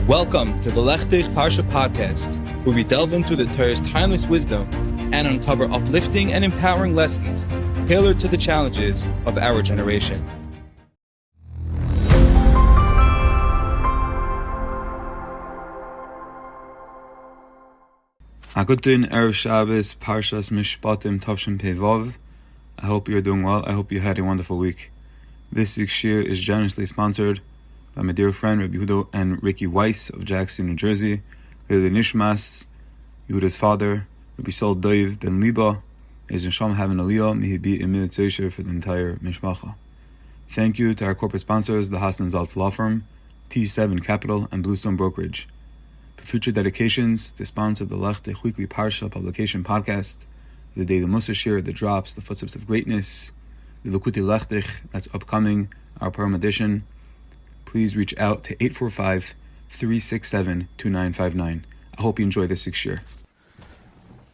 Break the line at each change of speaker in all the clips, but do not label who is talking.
Welcome to the Lech Dich Parsha podcast, where we delve into the Torah's timeless wisdom and uncover uplifting and empowering lessons tailored to the challenges of our generation.
Agutin Erev Shabbos, Parshas Mishpatim, Tavshin Pei. I hope you're doing well. I hope you had a wonderful week. This week's shir is generously sponsored by my dear friend Rabbi Yehuda and Ricky Weiss of Jackson, New Jersey. Lili Nishmas, Yehuda's father, Rabbi Sol Doiv ben Liba, is Nisham having aliyah. May he be a milit zeisher for the entire mishpacha. Thank you to our corporate sponsors, the Hassan Zaltz Law Firm, T7 Capital, and Bluestone Brokerage. For future dedications, to sponsor the Lech Dich Weekly Parsha publication podcast, the Daily Mussar Shir, the Drops, the Footsteps of Greatness, the Lukuti Lech Dich, that's upcoming, our Purim edition, please reach out to 845-367-2959. I hope you enjoy this week's shir.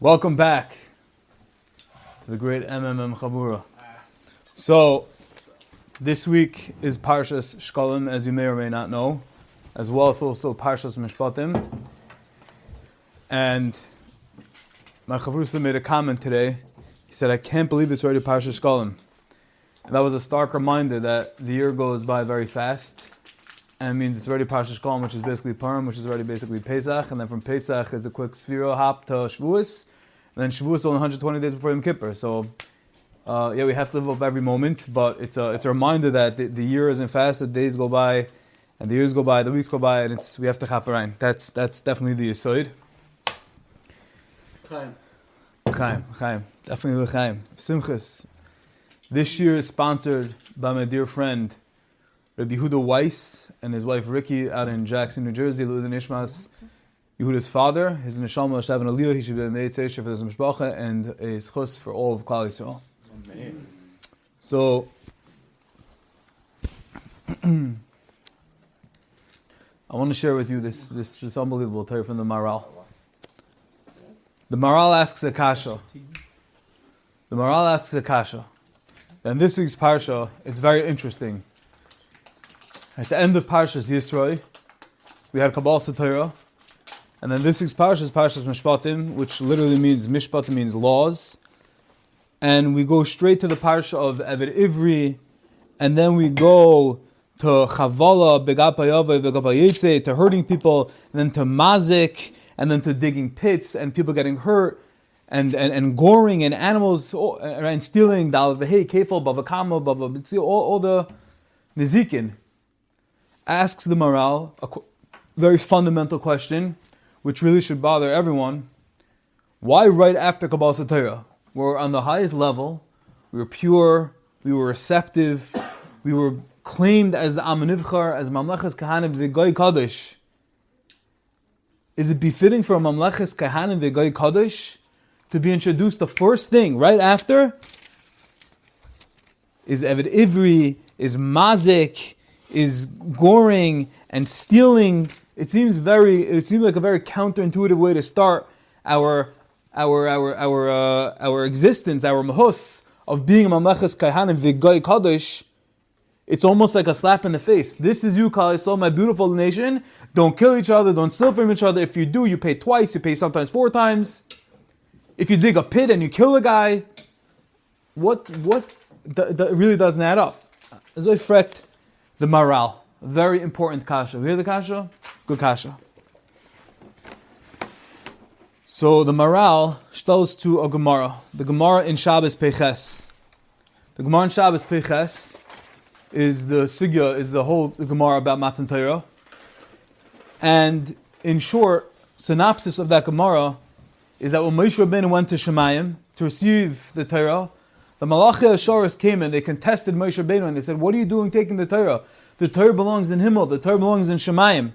Welcome back to the great MMM Chabura. So, this week is Parshas Shekalim, as you may or may not know, as well as also Parshas Mishpatim. And my Chavrusa made a comment today. He said, I can't believe it's already Parshas Shekalim. And that was a stark reminder that the year goes by very fast. And it means it's already Parshas Shekalim, which is basically Purim, which is already basically Pesach. And then from Pesach, it's a quick Sfira hop to Shavuos. And then Shavuos is only 120 days before Yom Kippur. So, we have to live up every moment. But it's a reminder that the year isn't fast, the days go by, and the years go by, the weeks go by, and we have to chaperein. That's definitely the Yesod. Chaim. Definitely Chaim. Simchas. This year is sponsored by my dear friend, Rabbi Yehuda Weiss, and his wife Ricky out in Jackson, New Jersey. L'udan Ishmas, Yehuda's father, his neshama Shav and Aliyah. He should be a Meitz Eisher for his mishpacha and a schus for all of Klal Yisrael. Amen. So, I want to share with you this unbelievable Torah from the Maral. The Maral asks a kasha. And this week's parsha, it's very interesting. At the end of Parshas Yisroi, we had Kabbalah Torah, and then this week's parsha is Parshas Mishpatim, which literally means Mishpatim means laws, and we go straight to the parsha of Eved Ivri, and then we go to Chavala, Begapayave, Begapayetze, to hurting people, and then to Mazik, and then to digging pits, and people getting hurt, and goring, and animals, and stealing, Dal Vehei, Kefal, Bavakama, Bava, all the Nizikin. Asks the Maral a very fundamental question, which really should bother everyone. Why right after Kabbalah Torah? We're on the highest level, we were pure, we were receptive, we were claimed as the Am Nivchar, as Mamlechas Kahanim V'Goy Kadosh. Is it befitting for a Mamlechas Kahanim V'Goy Kadosh to be introduced the first thing right after? Is Eved Ivri, is Mazik, is goring and stealing. It seems like a very counterintuitive way to start our existence, our mahus of being a mamlechas kaihanim v'goy kadosh. It's almost like a slap in the face. This is you, Klal Yisrael, my beautiful nation. Don't kill each other. Don't steal from each other. If you do, you pay twice. You pay sometimes 4 times. If you dig a pit and you kill a guy, that really doesn't add up. Zoifrekt. The Maral, very important kasha. We hear the kasha? Good kasha. So the Maral shtells to a Gemara. The Gemara in Shabbos Peches. The Gemara in Shabbos Peches is the sugya, is the whole Gemara about Matan Torah. And in short, synopsis of that Gemara is that when Moshe Rabbeinu went to Shemayim to receive the Torah, the Malachei Asharis came and they contested Moshe Rabbeinu and they said, what are you doing taking the Torah? The Torah belongs in Himmel, the Torah belongs in Shemayim.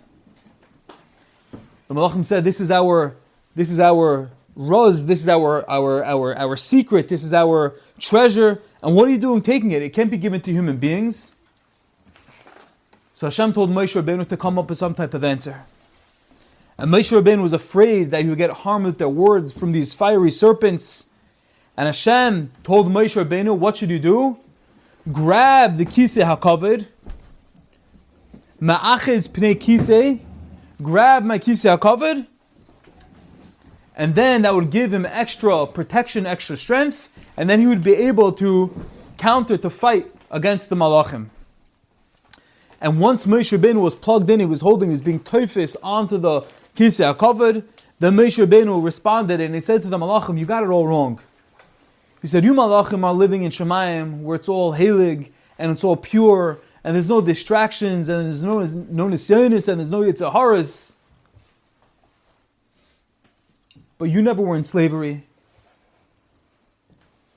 The Malachim said, this is our Roz, this is our secret, this is our treasure, and what are you doing taking it? It can't be given to human beings. So Hashem told Moshe Rabbeinu to come up with some type of answer. And Moshe Rabbeinu was afraid that he would get harmed with their words from these fiery serpents. And Hashem told Moshe Rabbeinu, what should you do? Grab the kisei hakavod, ma'achiz pnei kisei, grab my kisei hakavod, and then that would give him extra protection, extra strength, and then he would be able to counter, to fight against the malachim. And once Moshe Rabbeinu was plugged in, he was being teifis onto the kisei hakavod, then Moshe Rabbeinu responded and he said to the malachim, you got it all wrong. He said, you malachim are living in Shemayim, where it's all heilig, and it's all pure, and there's no distractions, and there's no nisyonis, and there's no yitzaharas. But you never were in slavery.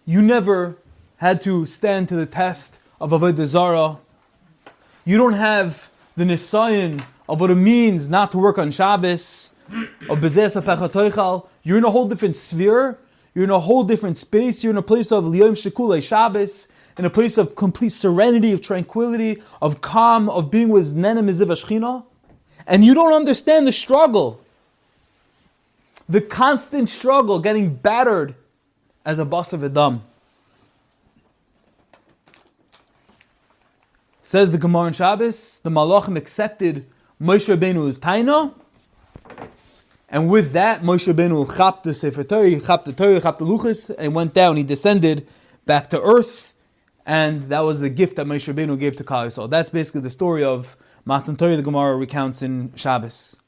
You never had to stand to the test of avodah zarah. You don't have the nisayon of what it means not to work on Shabbos, of bezeh sapach hatoichal. You're in a whole different sphere. You're in a whole different space. You're in a place of liyom shekulei Shabbos, in a place of complete serenity, of tranquility, of calm, of being with Nene Miziv Shechina. And you don't understand the struggle. The constant struggle, getting battered as a bas of Adam. Says the Gemara in Shabbos, the Malachim accepted Moshe Rabbeinu's taina, and with that, Moshe Rabbeinu chapped the Sefer Torah, he chapped the Torah, chapped the Luchos, and went down, he descended back to earth, and that was the gift that Moshe Rabbeinu gave to Klal Yisrael. That's basically the story of Matan Torah, the Gemara recounts in Shabbos.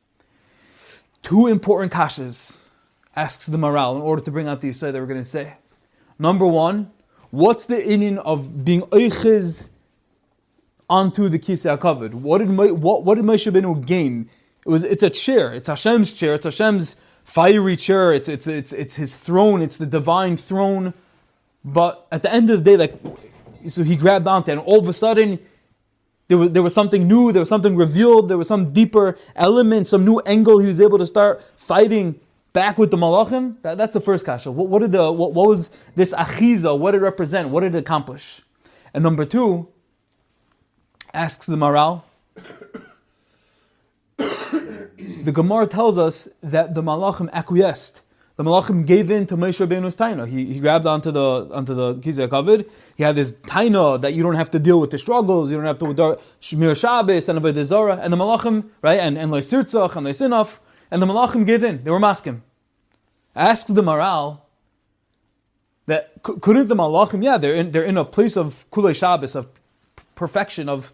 Two important kashas asks the Maral in order to bring out the Yisrael that we're going to say. Number one, what's the inyan of being oichiz onto the kisei hakavod? What did Moshe Rabbeinu gain? It's a chair. It's Hashem's chair. It's Hashem's fiery chair. It's His throne. It's the divine throne. But at the end of the day, so he grabbed onto it, and all of a sudden, there was something new. There was something revealed. There was some deeper element, some new angle. He was able to start fighting back with the malachim. That's the first kasha. What was this achiza? What did it represent? What did it accomplish? And number two, asks the Maral. The Gemara tells us that the Malachim acquiesced. The Malachim gave in to Moshe Rabbeinu's taina. He grabbed onto the kisei hakavod. He had this taina that you don't have to deal with the struggles. You don't have to with Shmir Shabbos and avodah zarah. And the Malachim, right, and leisirtzach and leisinaf, and the Malachim gave in. They were maskim. Asks the Maral that couldn't the Malachim? Yeah, they're in a place of kulei Shabbos, of perfection, of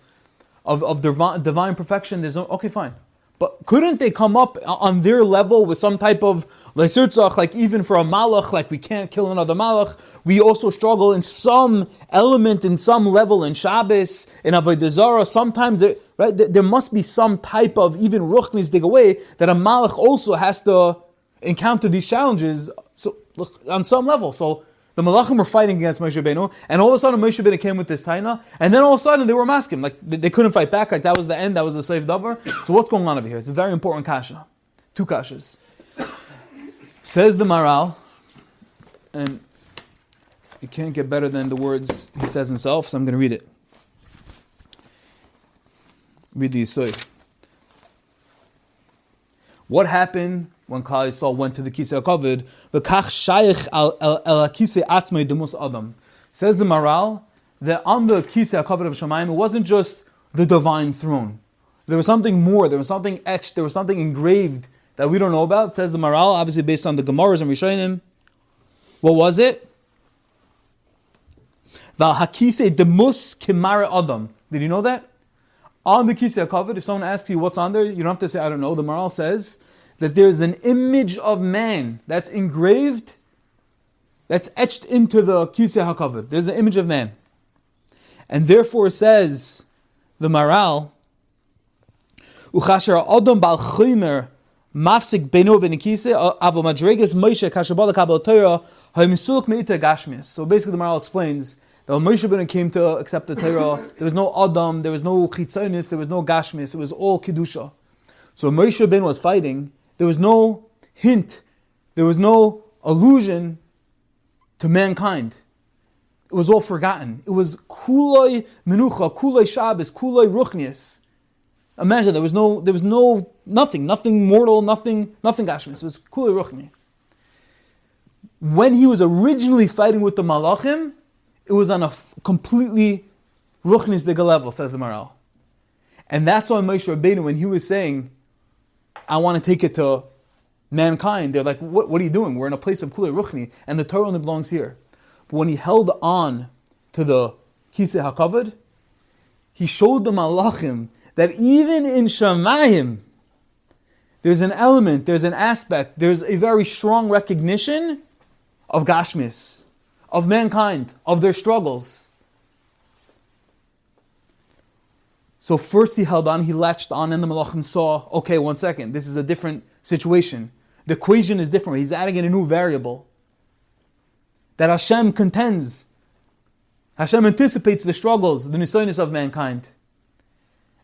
divine perfection. There's no, okay, fine. But couldn't they come up on their level with some type of leisirtzach, like even for a malach, like we can't kill another malach, we also struggle in some element, in some level in Shabbos, in avodah zarah. Sometimes, there must be some type of even ruchnis dig away that a malach also has to encounter these challenges. So on some level, so the malachim were fighting against Moshe Rabbeinu, and all of a sudden Moshe Rabbeinu came with this taina, and then all of a sudden they were masking, like they couldn't fight back, like that was the end, that was the safe davar. So what's going on over here? It's a very important kasha. Two kashas. Says the Maral, and it can't get better than the words he says himself, so I'm going to read it. Read the Yisod. What happened when Klal Yisrael went to the kisei hakavod? V'kach shayich el hakisei atzmei demus adam. Says the Maral that on the kisei hakavod of Shemayim, it wasn't just the divine throne. There was something more. There was something etched. There was something engraved that we don't know about. Says the Maral, obviously based on the Gemaras and Rishonim. What was it? The hakisei demus kimare adam. Did you know that? On the kisei hakavod, if someone asks you what's on there, you don't have to say, I don't know. The Maral says that there's an image of man that's engraved, that's etched into the kisei hakavod. There's an image of man. And therefore says the Maral, Uchasher Adam bal chomer mafsik beino v'nikisei avo madregas Moshe kashabal kabel Torah ha'misulk meita gashmis. So basically the Maral explains that when Moshe Rabbeinu came to accept the Torah, there was no Adam, there was no chitzonis, there was no gashmis, it was all kedusha. So when Moshe Rabbeinu was fighting, there was no hint, there was no allusion to mankind. It was all forgotten. It was kuloi menucha, kuloi Shabbos, kuloi ruchnius. Imagine there was nothing mortal, nothing gashmis. It was kuloi ruchni. When he was originally fighting with the malachim, it was on a completely ruchnis dega level, says the Maral. And that's why Moshe Rabbeinu, when he was saying, I want to take it to mankind. They're like, what are you doing? We're in a place of Kulei Ruchni, and the Torah only belongs here. But when he held on to the Kisei HaKavod, he showed the Malachim that even in Shamayim, there's an element, there's an aspect, there's a very strong recognition of Gashmis, of mankind, of their struggles. So first he held on, he latched on, and the Malachim saw, okay, 1 second, this is a different situation. The equation is different. He's adding in a new variable. That Hashem contends. Hashem anticipates the struggles, the nisoynis of mankind.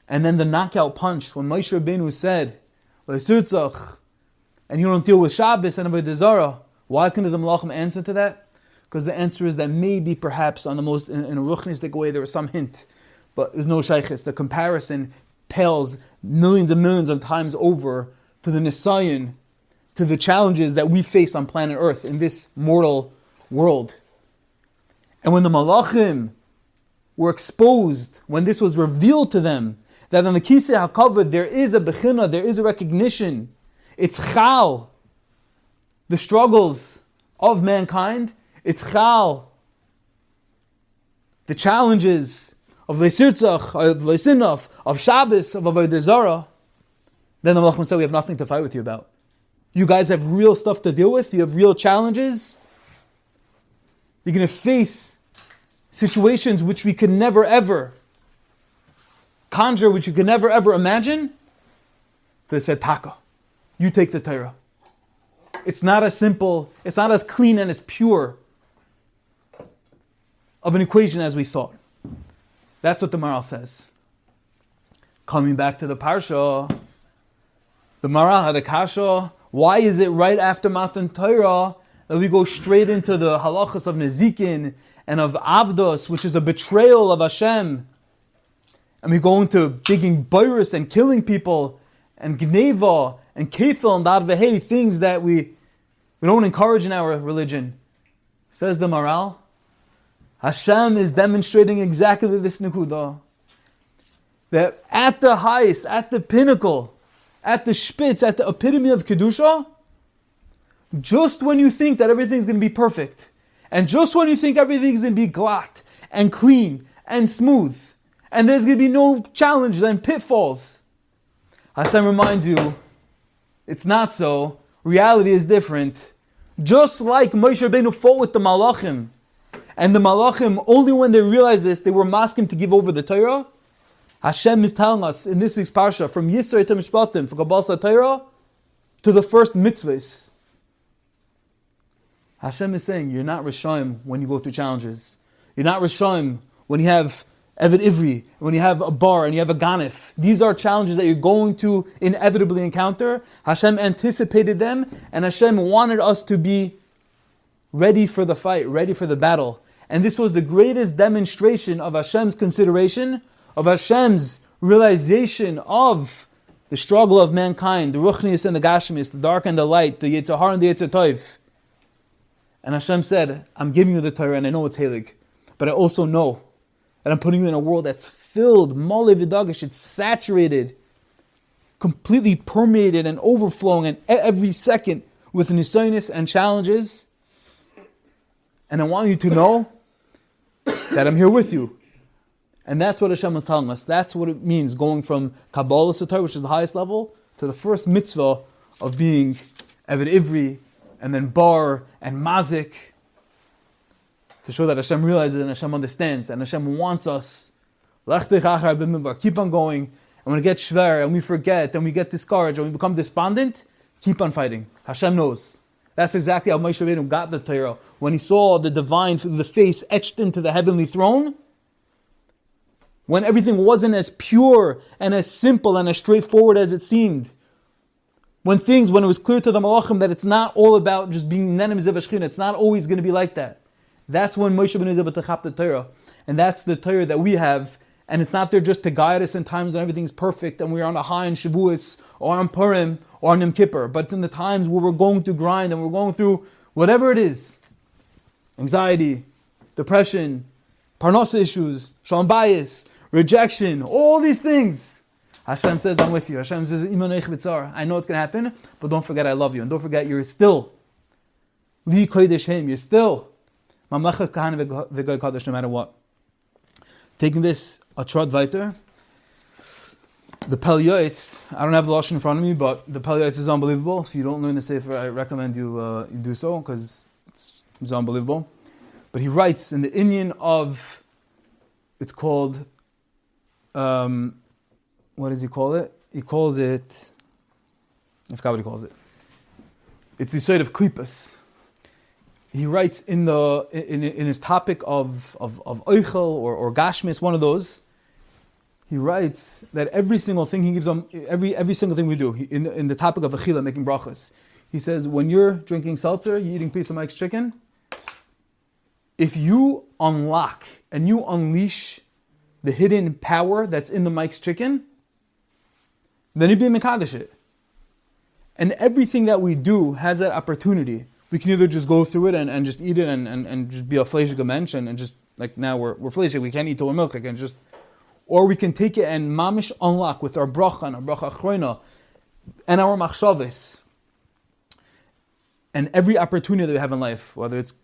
And then the knockout punch, when Moshe Rabbeinu said, and you don't deal with Shabbos and Avodah Zarah. Why couldn't the Malachim answer to that? Because the answer is that maybe, perhaps, on the most, in a ruchnistic way, there was some hint. But there's no shaykhis. The comparison pales millions and millions of times over to the nisayon, to the challenges that we face on planet Earth in this mortal world. And when the Malachim were exposed, when this was revealed to them, that on the Kisei HaKavod there is a bechina, there is a recognition. It's chal, the struggles of mankind. It's chal, the challenges of Leisirzach, of Leisinaf, of Shabbos, of Avodah Zarah. Then the Malachim said, we have nothing to fight with you about. You guys have real stuff to deal with. You have real challenges. You're going to face situations which we could never ever conjure, which you could never ever imagine. So they said, Taka, you take the Torah. It's not as simple, it's not as clean and as pure of an equation as we thought. That's what the Maral says. Coming back to the Parsha, the Maral had a kasha. Why is it right after Matan Torah that we go straight into the halachas of Nezikin and of Avdos, which is a betrayal of Hashem? And we go into digging virus and killing people and gneva and kefil and darvehei, things that we don't encourage in our religion. Says the Maral, Hashem is demonstrating exactly this nekudah. That at the highest, at the pinnacle, at the spitz, at the epitome of Kedusha, just when you think that everything's going to be perfect, and just when you think everything's going to be glatt and clean and smooth, and there's going to be no challenges and pitfalls, Hashem reminds you, it's not so. Reality is different. Just like Moshe Rabbeinu fought with the Malachim, and the Malachim, only when they realized this, they were masking to give over the Torah. Hashem is telling us in this week's Parsha, from Yisrael to Mishpatim, from Kabbalas Torah, to the first mitzvahs. Hashem is saying, you're not Rishayim when you go through challenges. You're not Rishayim when you have Eved Ivri, when you have a bar and you have a ganif. These are challenges that you're going to inevitably encounter. Hashem anticipated them, and Hashem wanted us to be ready for the fight, ready for the battle. And this was the greatest demonstration of Hashem's consideration, of Hashem's realization of the struggle of mankind, the Ruchnius and the Gashmius, the dark and the light, the Yetzer Har and the Yetzer Tov. And Hashem said, I'm giving you the Torah and I know it's Helig, but I also know that I'm putting you in a world that's filled, Mole Vidagish, it's saturated, completely permeated and overflowing, and every second with nisoynis and challenges. And I want you to know that I'm here with you. And that's what Hashem is telling us. That's what it means going from Kabbalas Torah, which is the highest level, to the first mitzvah of being Eved Ivri, and then Bar and Mazik, to show that Hashem realizes and Hashem understands, and Hashem wants us, keep on going, and when it gets shver, and we forget, and we get discouraged, and we become despondent, keep on fighting. Hashem knows. That's exactly how Moshe Rabbeinu got the Torah. When he saw the divine, the face etched into the heavenly throne, when everything wasn't as pure and as simple and as straightforward as it seemed, when it was clear to the Malachim that it's not all about just being Nenem Zev Shechina, it's not always going to be like that. That's when Moshe Rabbeinu is able to chap the Torah. And that's the Torah that we have. And it's not there just to guide us in times when everything's perfect and we're on a high in Shavuos or on Purim or on Yom Kippur. But it's in the times where we're going through grind and we're going through whatever it is. Anxiety, depression, parnasa issues, shalom bayis, rejection, all these things. Hashem says, I'm with you. Hashem says, I know it's going to happen, but don't forget I love you. And don't forget you're still Li Kodesh Hem. You're still Mamlechet Kahana V'Goy Kadosh no matter what. Taking this a trot weiter. The Pel Yoetz, I don't have the Lashon in front of me, but the Pel Yoetz is unbelievable. If you don't learn the Sefer, I recommend you do so, because it's unbelievable. But he writes in the Inyan of, it's called, what does he call it? He calls it, I forgot what he calls it. It's the side of Klippas. He writes in his topic of Oichel or Gashmis, one of those. He writes that every single thing he gives them, every single thing we do, in the topic of Achila, making brachas, he says, when you're drinking seltzer, you're eating a piece of Mike's chicken, if you unlock and you unleash the hidden power that's in the Mike's chicken, then you be Mekadesh it. And everything that we do has that opportunity. We can either just go through it and just eat it and just be a fleishig mensch and just, like now we're fleishig, we can't eat Torah milk and just, or we can take it and mamish unlock with our bracha and our bracha achroina and our machshavos and every opportunity that we have in life, whether it's,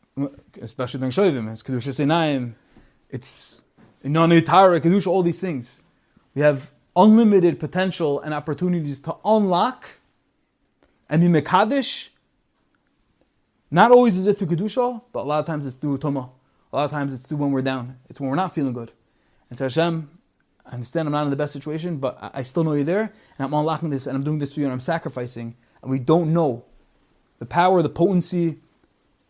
especially during Shovim, it's Kedusha Seinaim, it's Inanei Torah, Kedusha, all these things. We have unlimited potential and opportunities to unlock and be Mekadesh. Not always is it through Kedusha, but a lot of times it's through Tumah. A lot of times it's through when we're down. It's when we're not feeling good. And so Hashem, I understand I'm not in the best situation, but I still know you're there, and I'm unlocking this, and I'm doing this for you, and I'm sacrificing. And we don't know the power, the potency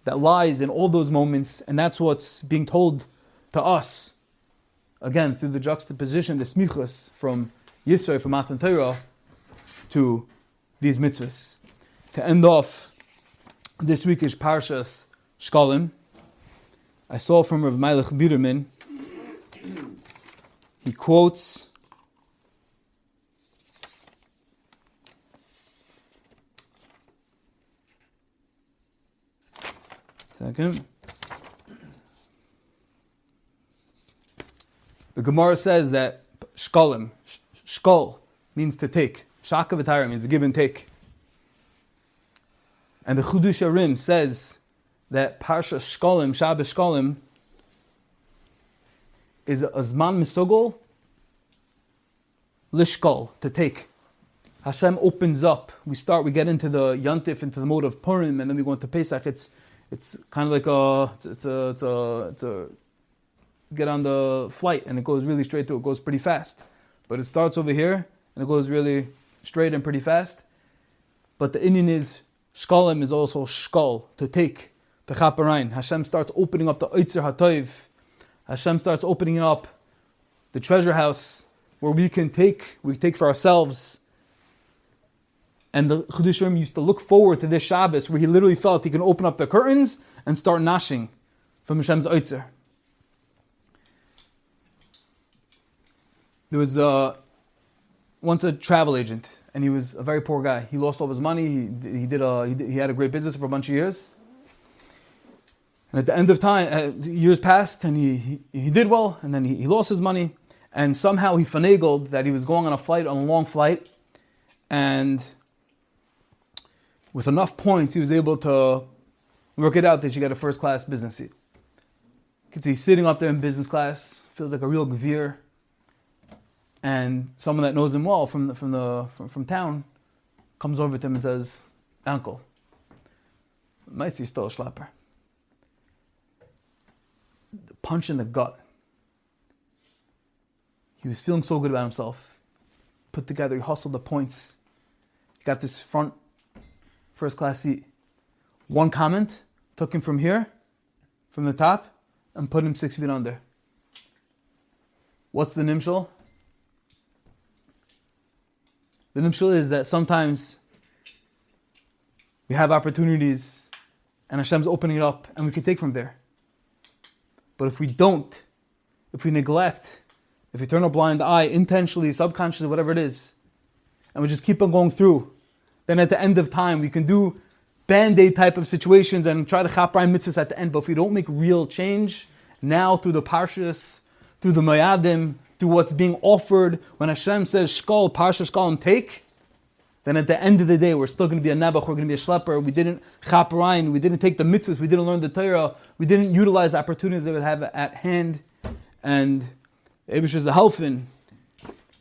that lies in all those moments, and that's what's being told to us, again, through the juxtaposition, the smichus from Yisrael, from Matan Torah, to these mitzvahs. To end off, this week is Parshas Shekalim. I saw from Rav Melech Biderman, he quotes second. The Gemara says that Shekalim, Shkol, means to take. Shaka v'tara means a give and take. And the Chudush Arim says that Parsha Shekalim, Shabbos Shekalim, is a Zman Misogol Lishkol, to take. Hashem opens up. We get into the Yantif, into the mode of Purim, and then we go into Pesach. It's kind of like get on the flight, and it goes really straight through. It goes pretty fast. But it starts over here, and it goes really straight and pretty fast. But the Indian is, Shkalim is also Shkol, to take, to Chaparain. Hashem starts opening up the Oitzer HaToiv. Hashem starts opening up the treasure house where we take for ourselves. And the Chudushim used to look forward to this Shabbos where he literally felt he can open up the curtains and start nashing from Hashem's Oitzer. There was once a travel agent, and he was a very poor guy. He lost all of his money. He had a great business for a bunch of years. And at the end of time, years passed, and he did well, and then he lost his money, and somehow he finagled that he was going on a long flight, and with enough points, he was able to work it out that you get a first-class business seat. Because he's sitting up there in business class, feels like a real gvir, and someone that knows him well from town comes over to him and says, "Uncle, Meister stole a schlapper." The punch in the gut. He was feeling so good about himself. Put together, he hustled the points. He got this first class seat. One comment took him from here, from the top, and put him 6 feet under. What's the nimshal? The nimshal is that sometimes we have opportunities and Hashem's opening it up and we can take from there. But if we don't, if we neglect, if we turn a blind eye, intentionally, subconsciously, whatever it is, and we just keep on going through, then at the end of time, we can do band-aid type of situations and try to chaprayim mitzvahs at the end. But if we don't make real change, now through the parshas, through the mayadim, through what's being offered. When Hashem says, Shkol, Parshas Shekalim, take, then at the end of the day, we're still going to be a Nebuch, we're going to be a Schlepper. We didn't chaperein, we didn't take the mitzvahs, we didn't learn the Torah, we didn't utilize the opportunities that we have at hand. And Eibush is the helfin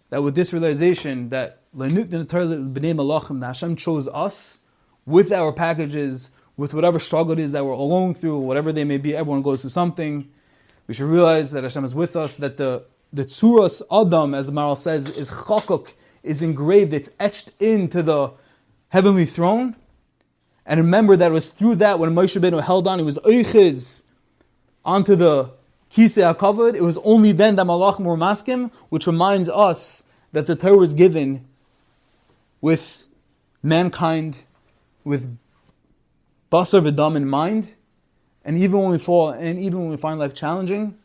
that with this realization that that Hashem chose us with our packages, with whatever struggle it is that we're all going through, whatever they may be, everyone goes through something. We should realize that Hashem is with us, that the Tzuras Adam, as the Maral says, is chakuk, is engraved, it's etched into the heavenly throne. And remember that it was through that when Moshe Rabbeinu held on, he was oichiz onto the Kisei HaKavod. It was only then that Malachim were maskim, which reminds us that the Torah was given with mankind, with basar v'dam in mind. And even when we fall, and even when we find life challenging,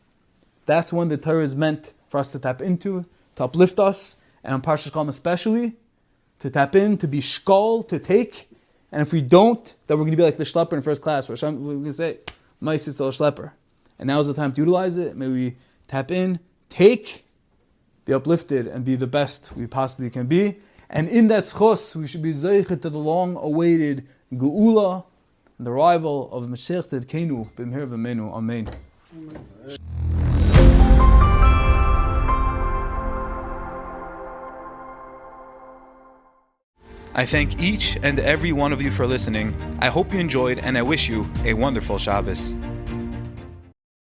that's when the Torah is meant for us to tap into, to uplift us, and on Parshas Shekalim especially, to tap in, to be shkol, to take. And if we don't, then we're going to be like the schlepper in first class, where Hashem, we're going to say, Mais is still a schlepper. And now is the time to utilize it. May we tap in, take, be uplifted, and be the best we possibly can be. And in that schos, we should be zeichet to the long-awaited geula, and the arrival of Mashiach Tzedkenu, b'mher v'menu. Amen.
I thank each and every one of you for listening. I hope you enjoyed, and I wish you a wonderful Shabbos.